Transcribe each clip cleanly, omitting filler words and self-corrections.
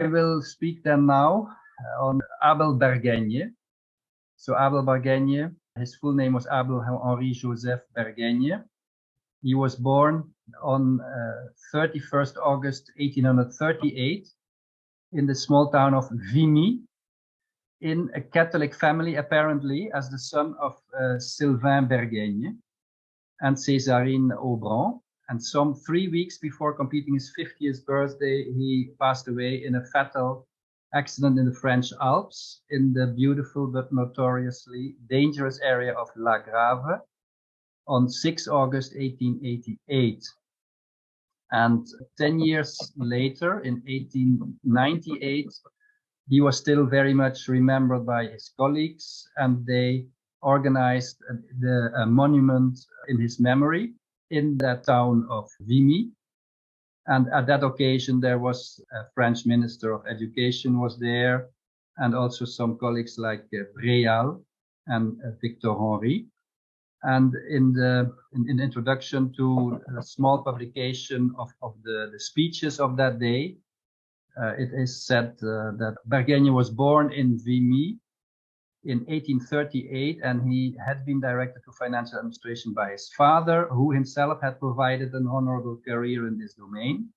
I will speak then now on Abel Bergaigne. So Abel Bergaigne, his full name was Abel Henri Joseph Bergaigne. He was born on 31st August 1838 in the small town of Vimy, in a Catholic family, apparently as the son of Sylvain Bergaigne and Césarine Aubran. And some 3 weeks before completing his 50th birthday, he passed away in a fatal accident in the French Alps, in the beautiful but notoriously dangerous area of La Grave, on 6 August 1888. And 10 years later, in 1898, he was still very much remembered by his colleagues, and they organized a monument in his memory in that town of Vimy. And at that occasion, there was a French Minister of Education was there, and also some colleagues like Breal and Victor Henry. And in the introduction to a small publication of the speeches of that day, it is said that Bergaigne was born in Vimy in 1838, and he had been directed to financial administration by his father, who himself had provided an honorable career in this domain.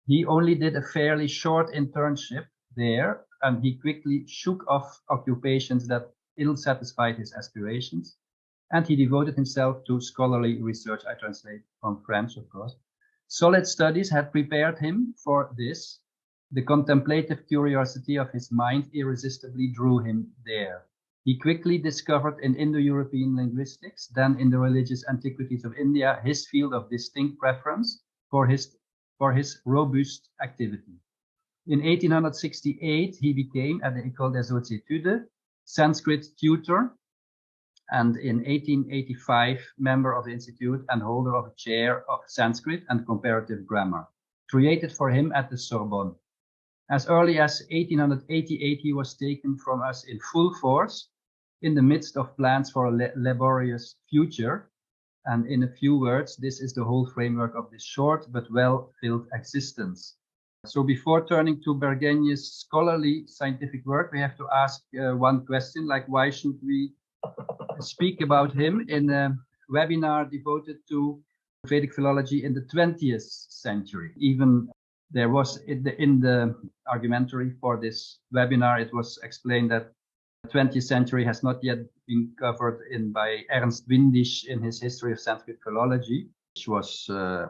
He only did a fairly short internship there, and he quickly shook off occupations that ill satisfied his aspirations, and he devoted himself to scholarly research. I translate from French, of course. Solid studies had prepared him for this. The contemplative curiosity of his mind irresistibly drew him there. He quickly discovered in Indo-European linguistics, then in the religious antiquities of India, his field of distinct preference for his robust activity. In 1868, he became, at the École des Hautes Études, Sanskrit tutor, and in 1885, member of the Institute and holder of a chair of Sanskrit and comparative grammar, created for him at the Sorbonne. As early as 1888, he was taken from us in full force in the midst of plans for a laborious future. And in a few words, this is the whole framework of this short but well-filled existence. So before turning to Bergaigne's scholarly scientific work, we have to ask one question, like why should we speak about him in a webinar devoted to Vedic philology in the 20th century? Even there was in the argumentary for this webinar, it was explained that the 20th century has not yet been covered by Ernst Windisch in his History of Sanskrit Philology, which was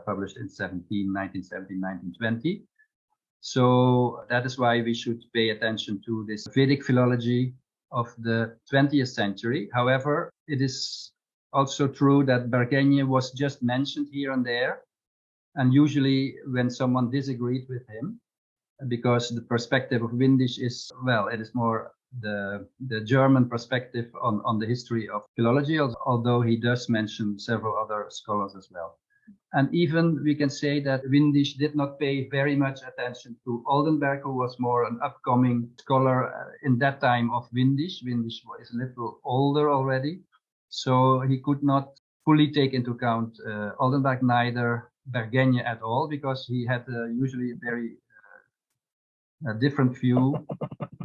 published in 1917, 1920. So that is why we should pay attention to this Vedic philology of the 20th century. However, it is also true that Bergaigne was just mentioned here and there. And usually when someone disagreed with him, because the perspective of Windisch is, well, it is more the German perspective on the history of philology, although he does mention several other scholars as well. And even we can say that Windisch did not pay very much attention to Oldenberg, who was more an upcoming scholar in that time of Windisch. Windisch is a little older already, so he could not fully take into account Oldenberg, neither Bergaigne at all, because he had usually a very different view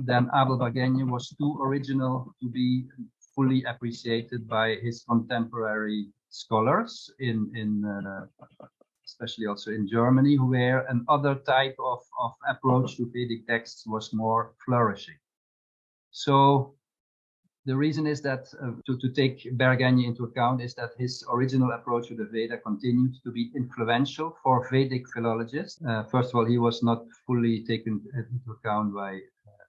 than Abel Bergaigne, was too original to be fully appreciated by his contemporary scholars especially also in Germany, where another type of approach to Vedic texts was more flourishing. So the reason is that to take Bergaigne into account is that his original approach to the Veda continued to be influential for Vedic philologists. First of all, he was not fully taken into account by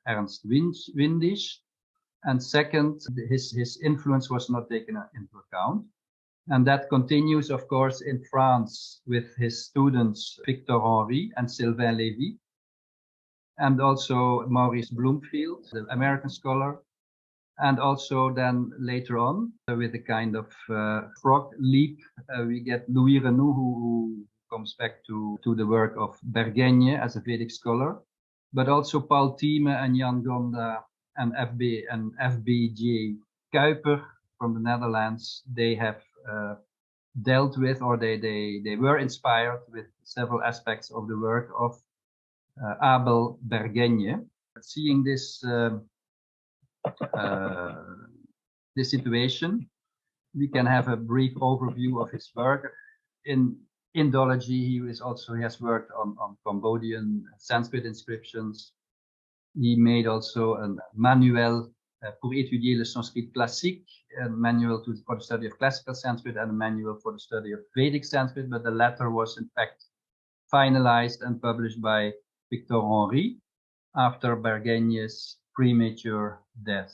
Ernst Windisch. And second, his influence was not taken into account. And that continues, of course, in France with his students Victor Henry and Sylvain Lévy, and also Maurice Bloomfield, the American scholar. And also then later on, with a kind of frog leap, we get Louis Renou, who comes back to the work of Bergaigne as a Vedic scholar, but also Paul Thieme and Jan Gonda and F.B.J. Kuiper from the Netherlands. They have dealt with, or they were inspired with several aspects of the work of Abel Bergaigne. Seeing this this situation, we can have a brief overview of his work. In Indology, he has worked on Cambodian Sanskrit inscriptions. He made also a manual pour étudier le Sanskrit classique, a manual for the study of classical Sanskrit, and a manual for the study of Vedic Sanskrit, but the latter was in fact finalized and published by Victor Henry after Bergaigne's premature death.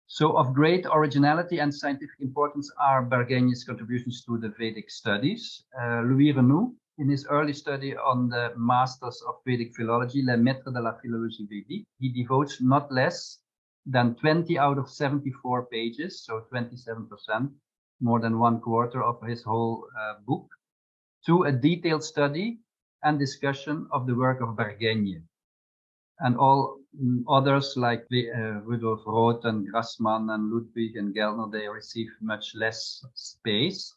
So of great originality and scientific importance are Bergaigne's contributions to the Vedic studies. Louis Renou, in his early study on the Masters of Vedic Philology, Les Maîtres de la Philologie Védique, he devotes not less than 20 out of 74 pages, so 27%, more than 1/4 of his whole book, to a detailed study and discussion of the work of Bergaigne. And all others like Rudolf Roth and Grassmann and Ludwig and Gellner, they receive much less space.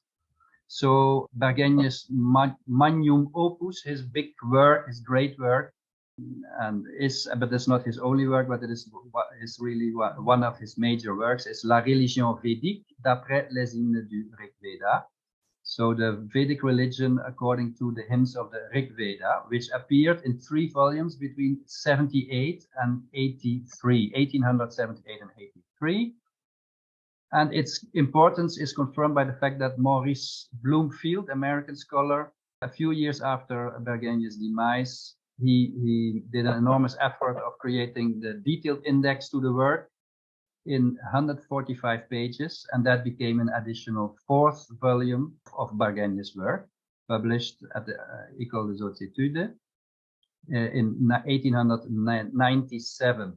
So Bergaigne's magnum opus, his big work, his great work, but it's not his only work, but it is really one of his major works, is La religion védique d'après les hymnes du Rig Veda. So the Vedic religion according to the hymns of the Rig Veda, which appeared in 3 volumes between 78 and 83, 1878 and 83. And its importance is confirmed by the fact that Maurice Bloomfield, American scholar, a few years after Bergaigne's demise, he did an enormous effort of creating the detailed index to the work in 145 pages, and that became an additional 4th volume of Bergaigne's work, published at the École des Hautes Études in 1897.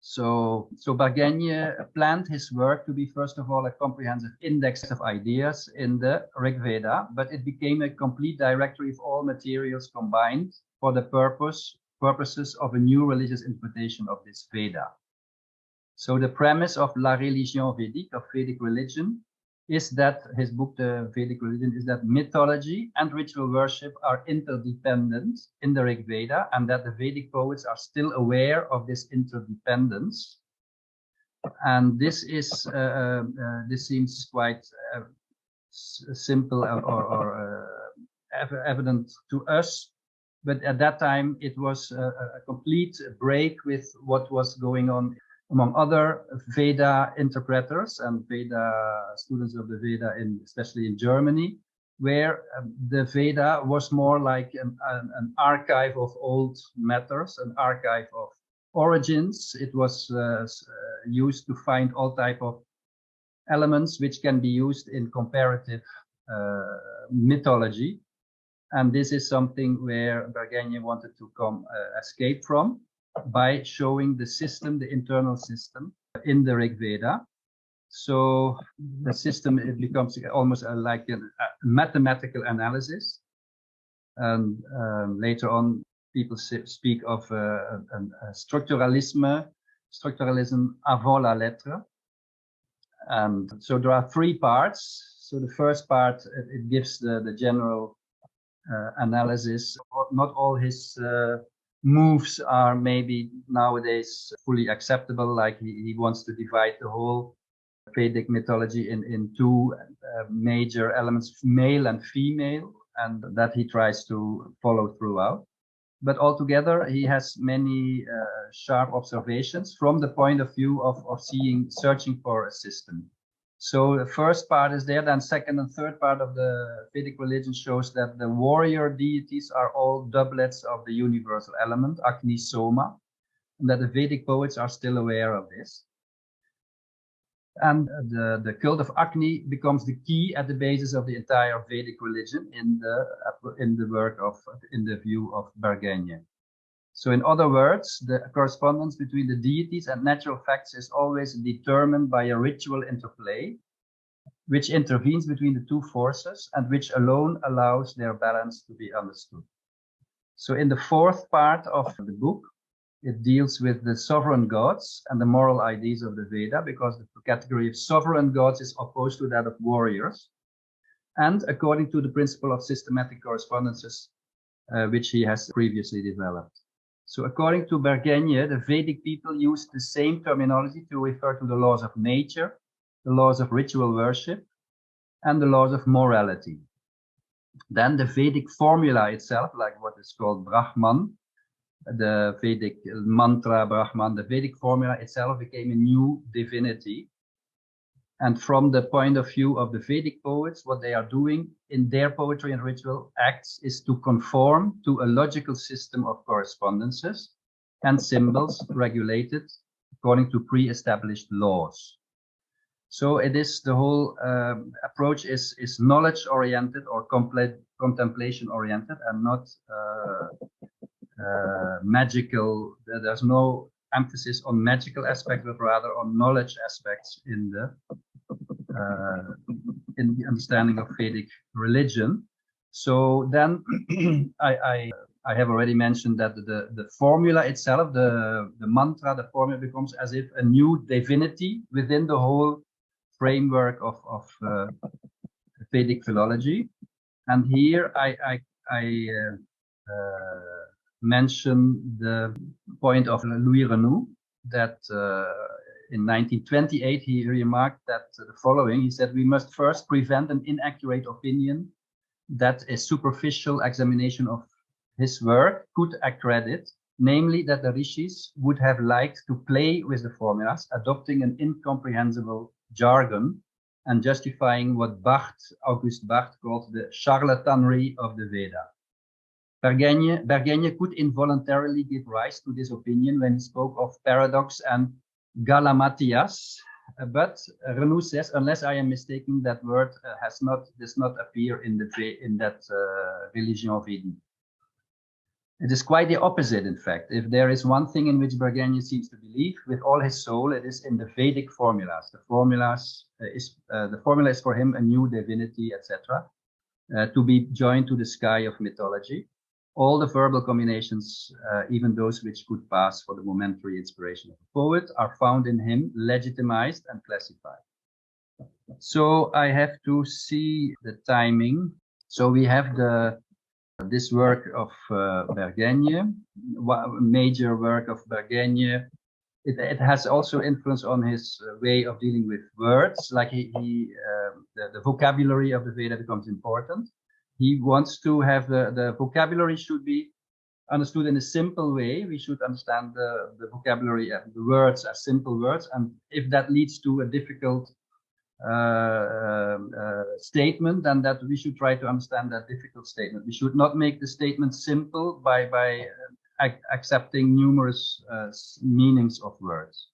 So Bergaigne planned his work to be, first of all, a comprehensive index of ideas in the Rig Veda, but it became a complete directory of all materials combined for the purposes of a new religious interpretation of this Veda. So the premise of La religion védique, of Vedic religion, is that his book, The Vedic Religion, is that mythology and ritual worship are interdependent in the Rig Veda, and that the Vedic poets are still aware of this interdependence. And this is this seems quite simple or evident to us, but at that time it was a complete break with what was going on among other Veda interpreters and Veda students of the Veda, especially in Germany, where the Veda was more like an archive of old matters, an archive of origins. It was used to find all type of elements which can be used in comparative mythology. And this is something where Bergaigne wanted to escape from, by showing the system, the internal system in the Rig Veda. So the system, it becomes almost like a mathematical analysis. And later on, people speak of structuralism avant la lettre. And so there are 3 parts. So the first part, it gives the general analysis. Not all his moves are maybe nowadays fully acceptable, like he wants to divide the whole Vedic mythology in 2 major elements, male and female, and that he tries to follow throughout. But altogether, he has many sharp observations from the point of view of searching for a system. So the first part is there, then second and third part of the Vedic religion shows that the warrior deities are all doublets of the universal element, Agni Soma, and that the Vedic poets are still aware of this. And the cult of Agni becomes the key at the basis of the entire Vedic religion in the view of Bergaigne. So in other words, the correspondence between the deities and natural facts is always determined by a ritual interplay, which intervenes between the 2 forces and which alone allows their balance to be understood. So in the 4th part of the book, it deals with the sovereign gods and the moral ideas of the Veda, because the category of sovereign gods is opposed to that of warriors. And according to the principle of systematic correspondences, which he has previously developed. So according to Bergaigne, the Vedic people used the same terminology to refer to the laws of nature, the laws of ritual worship, and the laws of morality. Then the Vedic formula itself, like what is called Brahman, the Vedic mantra Brahman, the Vedic formula itself became a new divinity. And from the point of view of the Vedic poets, what they are doing in their poetry and ritual acts is to conform to a logical system of correspondences and symbols regulated according to pre-established laws. So it is the whole approach is knowledge-oriented or contemplation-oriented and not magical. There's no emphasis on magical aspects, but rather on knowledge aspects in the understanding of Vedic religion. So then I have already mentioned that the formula itself, the mantra, the formula becomes as if a new divinity within the whole framework of Vedic philology. And here I mention the point of Louis Renou that in 1928 he remarked that the following. He said, "We must first prevent an inaccurate opinion that a superficial examination of his work could accredit, namely that the rishis would have liked to play with the formulas, adopting an incomprehensible jargon and justifying what Auguste Barthes called the charlatanry of the Veda." Bergaigne could involuntarily give rise to this opinion when he spoke of paradox and galamatias, but Renou says, unless I am mistaken, that word does not appear in that religion Védique. It is quite the opposite, in fact. If there is one thing in which Bergaigne seems to believe with all his soul, it is in the Vedic formulas. The formula is for him a new divinity, etc., to be joined to the sky of mythology. All the verbal combinations, even those which could pass for the momentary inspiration of a poet, are found in him, legitimized and classified. So I have to see the timing. So we have this work of Bergaigne, major work of Bergaigne. It has also influence on his way of dealing with words, like the vocabulary of the Veda becomes important. He wants to have the vocabulary should be understood in a simple way. We should understand the vocabulary and the words as simple words. And if that leads to a difficult statement, then that we should try to understand that difficult statement. We should not make the statement simple by accepting numerous meanings of words.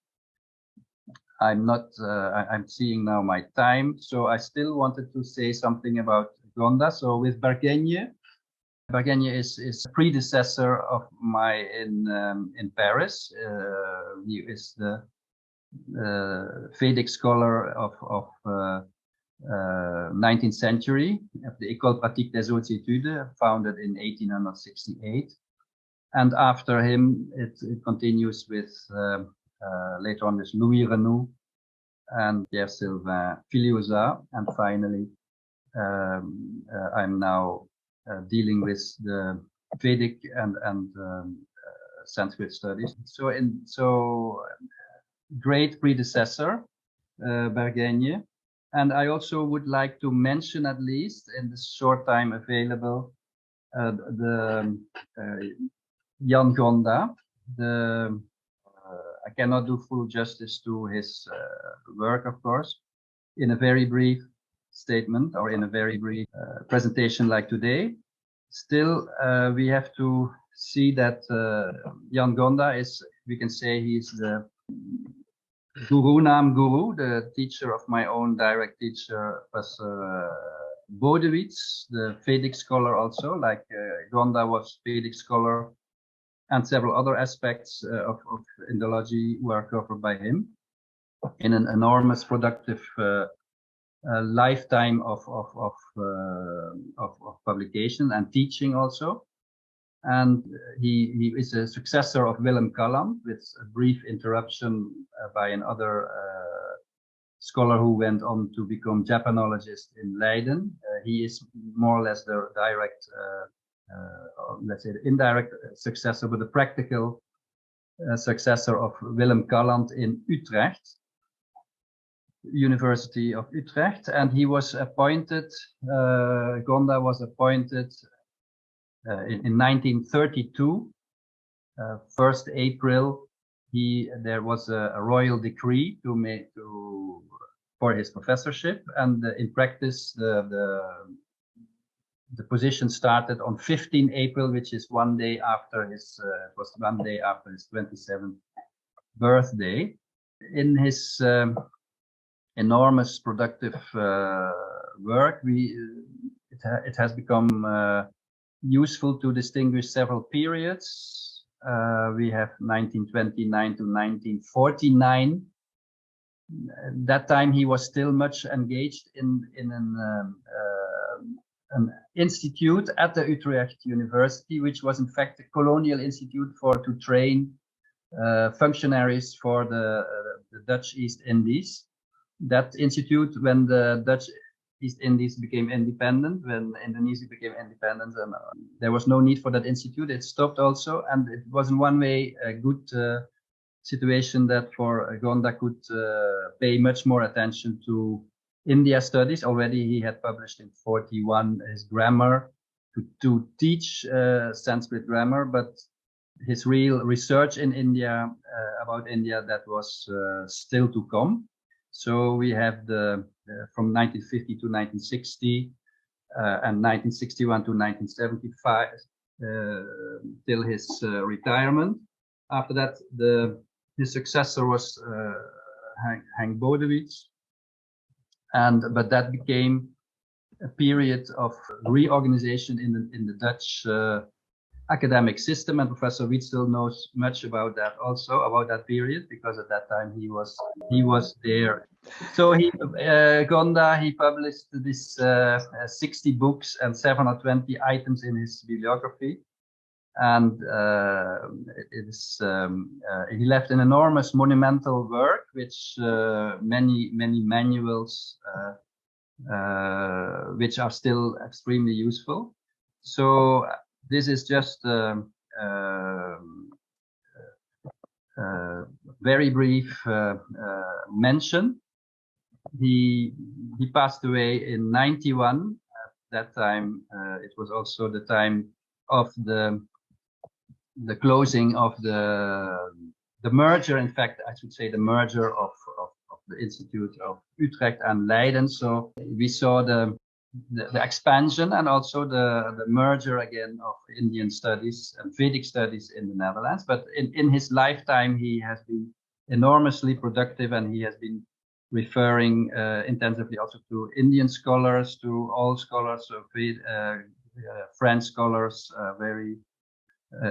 I'm seeing now my time, so I still wanted to say something about Gonda. So with Bergaigne is a predecessor of in Paris. He is the Vedic scholar of 19th century of the École pratique des hautes études, founded in 1868. And after him, it continues with later on with Louis Renou and Pierre Sylvain Filiosa, and finally I'm now dealing with the Vedic and Sanskrit studies. So great predecessor, Bergaigne. And I also would like to mention, at least in the short time available, Jan Gonda. I cannot do full justice to his work, of course, in a very brief statement or in a very brief presentation like today. Still, we have to see that Jan Gonda is, we can say, he's the Guru Nam Guru, the teacher of my own direct teacher, Professor Bodewitz, the Vedic scholar also, like Gonda was Vedic scholar, and several other aspects of Indology were covered by him in an enormous productive lifetime of publication and teaching also. And he is a successor of Willem Kalland, with a brief interruption by another scholar who went on to become Japanologist in Leiden. He is more or less the direct let's say, the indirect successor, but the practical successor of Willem Caland in Utrecht, University of Utrecht, and he was appointed, Gonda was appointed in 1932, 1st April, there was a royal decree for his professorship, and in practice the position started on 15 April, which is one day after his 27th birthday. In his enormous productive work, it has become useful to distinguish several periods. We have 1929 to 1949. That time he was still much engaged in an institute at the Utrecht University, which was in fact a colonial institute to train functionaries for the Dutch East Indies. That institute, when the Dutch East Indies became independent, when Indonesia became independent, and there was no need for that institute, it stopped also, and it was in one way a good situation that for Gonda could pay much more attention to India studies. Already he had published in 41 his grammar to teach Sanskrit grammar, but his real research in India about India, that was still to come. So we have from 1950 to 1960 and 1961 to 1975 till his retirement. After that, his successor was Henk Bodewits, but that became a period of reorganization in the Dutch academic system, and Professor Witzel knows much about that also, about that period, because at that time he was there. So Gonda, he published this 60 books and 720 items in his bibliography, and he left an enormous monumental work, which many manuals which are still extremely useful. So this is just very brief mention. He passed away in 91. At that time, it was also the time of the closing of the merger. In fact, I should say the merger of the Institute of Utrecht and Leiden. So we saw the expansion and also the merger again of Indian studies and Vedic studies in the Netherlands. But in his lifetime, he has been enormously productive, and he has been referring intensively also to Indian scholars, to all scholars, so French scholars, very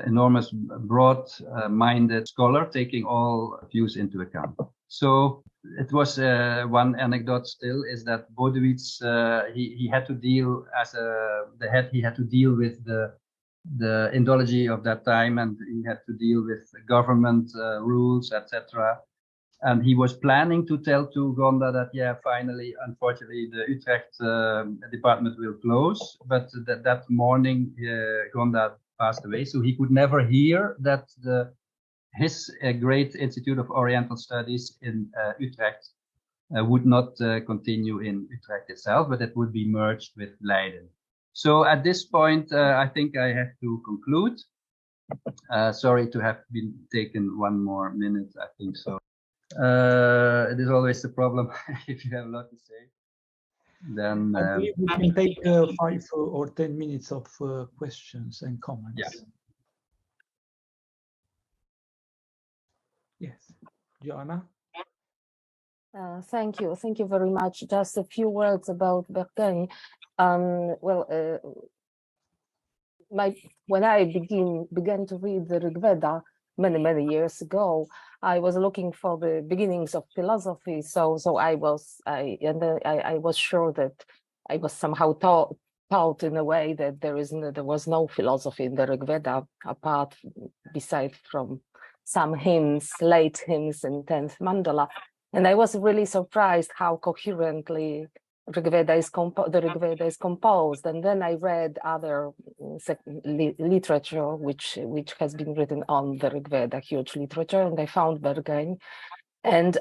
enormous, broad-minded scholar, taking all views into account. So it was one anecdote still is that Bodewits, he had to deal as the head. He had to deal with the Indology of that time, and he had to deal with government rules, etc. And he was planning to tell to Gonda that, yeah, finally, unfortunately, the Utrecht department will close. But that morning, Gonda passed away, so he could never hear that his great Institute of Oriental Studies in Utrecht would not continue in Utrecht itself, but it would be merged with Leiden. So at this point, I think I have to conclude. Sorry to have been taken one more minute, I think so. It is always a problem if you have a lot to say. Then I believe we can take 5 or 10 minutes of questions and comments. Yeah. Yes, Joanna. Thank you very much. Just a few words about Bergaigne. When I began to read the Rig Veda many years ago, I was looking for the beginnings of philosophy. So I was sure that I was somehow taught in a way that there was no philosophy in the Rig Veda beside from some hymns, late hymns in 10th mandala. And I was really surprised how coherently the Rig Veda is composed. And then I read other literature which has been written on the Rig Veda, huge literature, and I found Bergaigne. And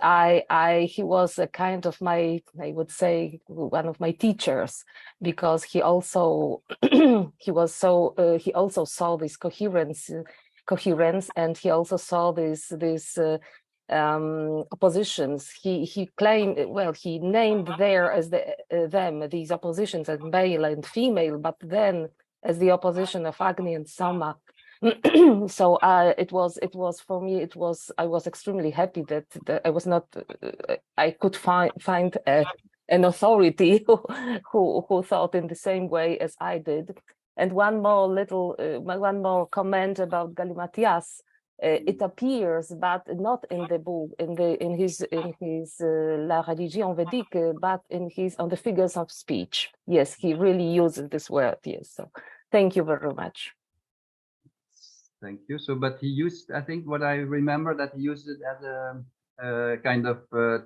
he was a kind of I would say, one of my teachers, because he also he also saw this coherence, and he also saw this oppositions. He claimed, well, he named there as these oppositions as male and female, but then as the opposition of Agni and Sama. So it was for me, I was extremely happy that I was not I could find an authority who thought in the same way as I did. And one more comment about Galimatias. It appears, but not in the book, in his La Religion Védique, but on the figures of speech. Yes, he really uses this word. Yes, so thank you very much. Thank you. So, but he used, I think what I remember, that he used it as a kind of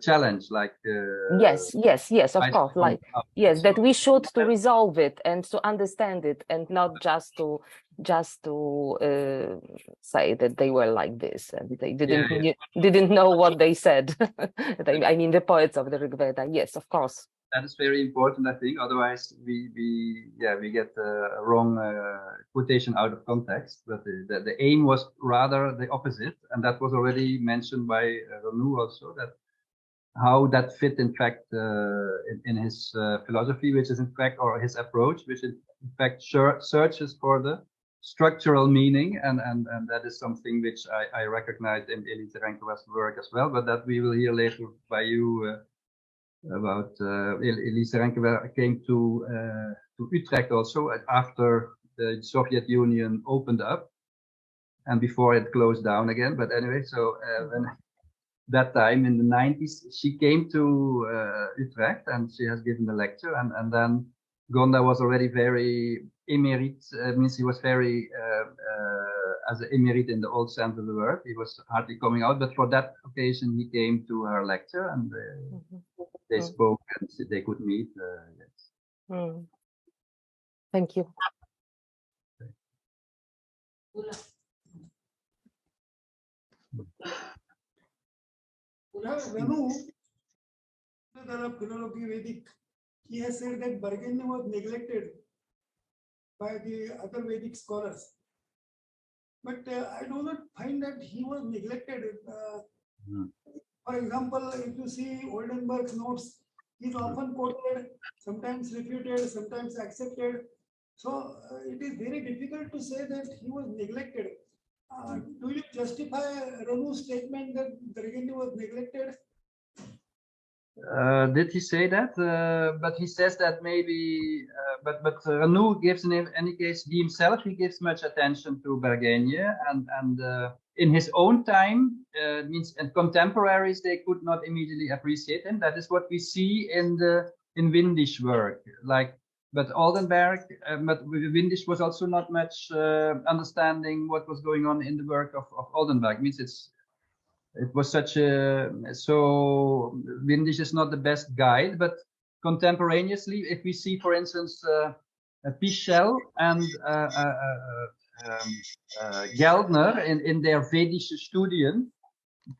challenge, like yes, of course, like yes, that we should to resolve it and to understand it, and not just to say that they were like this and they didn't know what they said. I mean, the poets of the Rig Veda. Yes, of course. That is very important, I think. Otherwise, we get a wrong quotation out of context. But the aim was rather the opposite, and that was already mentioned by Renou also. That how that fit, in fact, in his philosophy, which is in fact, or his approach, which in fact searches for the structural meaning, and that is something which I recognize in Elise Renke's work as well. But that we will hear later by you. About Elise Renke came to Utrecht also after the Soviet Union opened up and before it closed down again. But anyway, so when that time in the 90s, she came to Utrecht and she has given the lecture, and then Gonda was already very emerite, means he was very as an emerite in the old sense of the word. He was hardly coming out, but for that occasion he came to her lecture, and they spoke and they could meet. Yes. Thank you. Renou, the philology Vedic, he has said that Bergaigne was neglected by the other Vedic scholars. But I do not find that he was neglected. For example, if you see Oldenburg's notes, he is often quoted, sometimes refuted, sometimes accepted. So it is very difficult to say that he was neglected. Do you justify Renou's statement that Bergaigne was neglected? Did he say that? But he says that maybe. But Renou gives, in any case, he gives much attention to Bergaigne, and in his own time, means and contemporaries, they could not immediately appreciate him. That is what we see in Windisch's work. But Oldenburg, but Windisch was also not much understanding what was going on in the work of Oldenburg. Means it was such a, so Windisch is not the best guide, but contemporaneously, if we see, for instance, Pichel and Geldner in their Vedische Studien,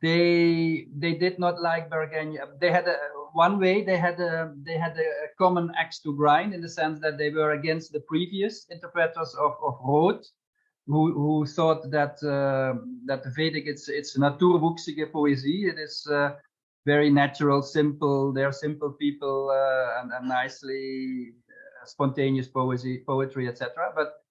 they did not like Bergaigne. They had they had a common axe to grind, in the sense that they were against the previous interpreters of Roth, who thought that the Vedic, it's natuurwuchsige poëzie. It is very natural, simple. They're simple people and nicely spontaneous poetry, etc. But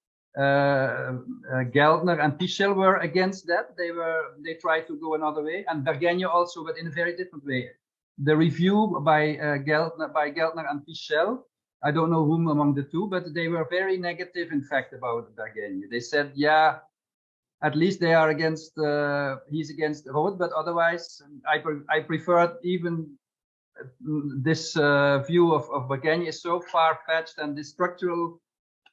Geldner and Pichel were against that. They tried to go another way, and Bergaigne also, but in a very different way. The review by Geldner and Pichel, I don't know whom among the two, but they were very negative, in fact, about Bergaigne. They said, yeah, at least they are against, he's against Roth, but otherwise, I preferred even this view of Bergaigne is so far-fetched, and this structural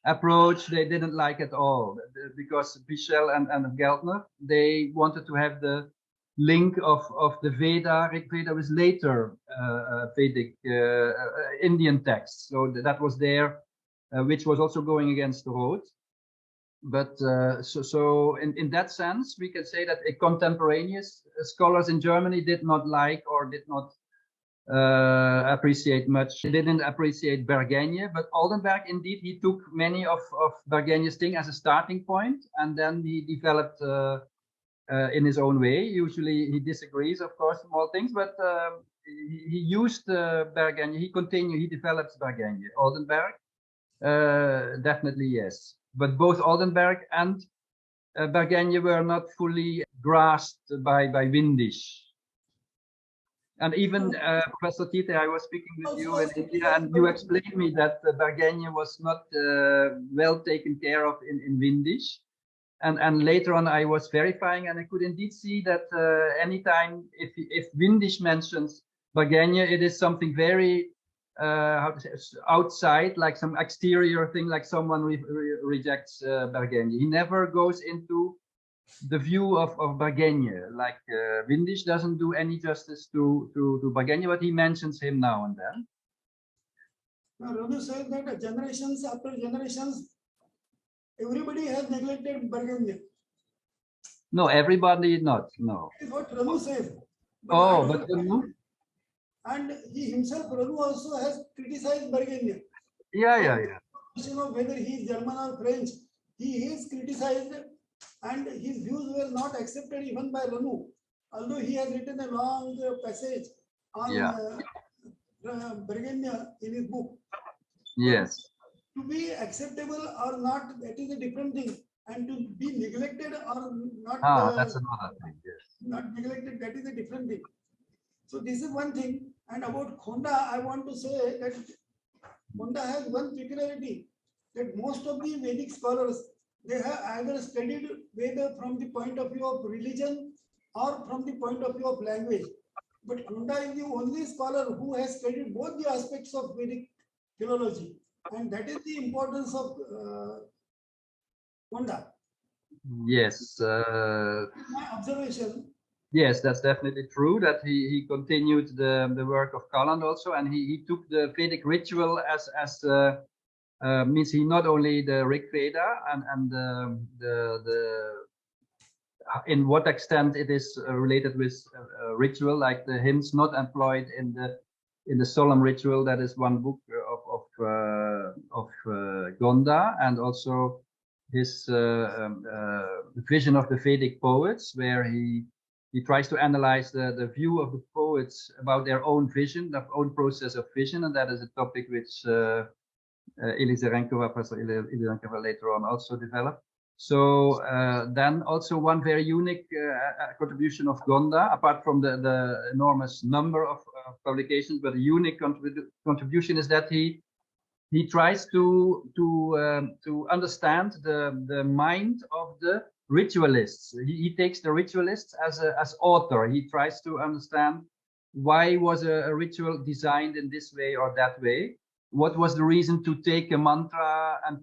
approach they didn't like at all, because Pichel and Geldner, they wanted to have the link of the Veda, Rig Veda, with later Vedic Indian texts. So that was there, which was also going against the road. But so in that sense, we can say that contemporaneous scholars in Germany did not like or did not appreciate much. They didn't appreciate Bergaigne, but Oldenberg, indeed, he took many of Bergaigne's things as a starting point, and then he developed in his own way. Usually he disagrees, of course, small things, but he used Bergaigne. He developed Bergaigne. Oldenberg, definitely yes. But both Oldenberg and Bergaigne were not fully grasped by Windisch. And even Professor Thite, I was speaking with you in India, and you explained me that Bergaigne was not well taken care of in Windisch. And later on, I was verifying, and I could indeed see that anytime if Windisch mentions Bergaigne, it is something very how to say, outside, like some exterior thing, like someone rejects Bergaigne. He never goes into the view of Bergaigne. Like Windisch doesn't do any justice to Bergaigne, but he mentions him now and then. Now, Ranu said that generations after generations, everybody has neglected Bergaigne. No, everybody not. No. That is what Ranu says. But and he himself, Ranu, also has criticized Bergaigne. Yeah. You know, whether he is German or French, he is criticized, and his views were not accepted even by Ranu. Although he has written a long passage on Bergaigne in his book. Yes. To be acceptable or not, that is a different thing. And to be neglected or not, that's another thing. Yes. Not neglected, that is a different thing. So this is one thing. And about Gonda, I want to say that Gonda has one peculiarity, that most of the Vedic scholars, they have either studied Veda from the point of view of religion or from the point of view of language. But Gonda is the only scholar who has studied both the aspects of Vedic philology. And that is the importance of Gonda. Yes. My observation. Yes, that's definitely true. That he continued the work of Kalland also, and he took the Vedic ritual as means he not only the Rig Veda and the in what extent it is related with ritual, like the hymns not employed in the solemn ritual. That is one book of Gonda, and also his vision of the Vedic poets, where he tries to analyze the view of the poets about their own vision, their own process of vision, and that is a topic which Professor Elizerenkova later on also developed. So then also one very unique contribution of Gonda, apart from the enormous number of publications, but a unique contribution is that he tries to understand the mind of the ritualists. He takes the ritualists as author. He tries to understand why was a ritual designed in this way or that way. What was the reason to take a mantra and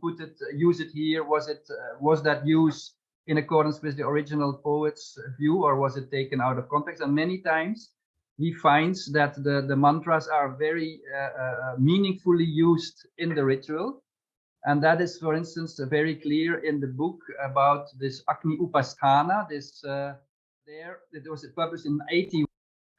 use it here? Was that use in accordance with the original poet's view, or was it taken out of context? And many times he finds that the mantras are very meaningfully used in the ritual. And that is, for instance, very clear in the book about this Agni Upasthana. It was published in 1980.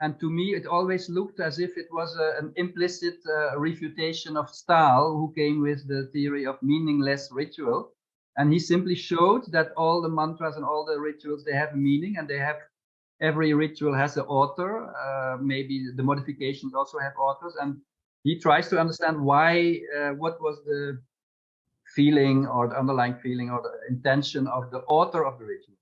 And to me, it always looked as if it was an implicit refutation of Stahl, who came with the theory of meaningless ritual. And he simply showed that all the mantras and all the rituals, they have a meaning, and every ritual has an author. Maybe the modifications also have authors. And he tries to understand why, what was the feeling or the underlying feeling or the intention of the author of the ritual.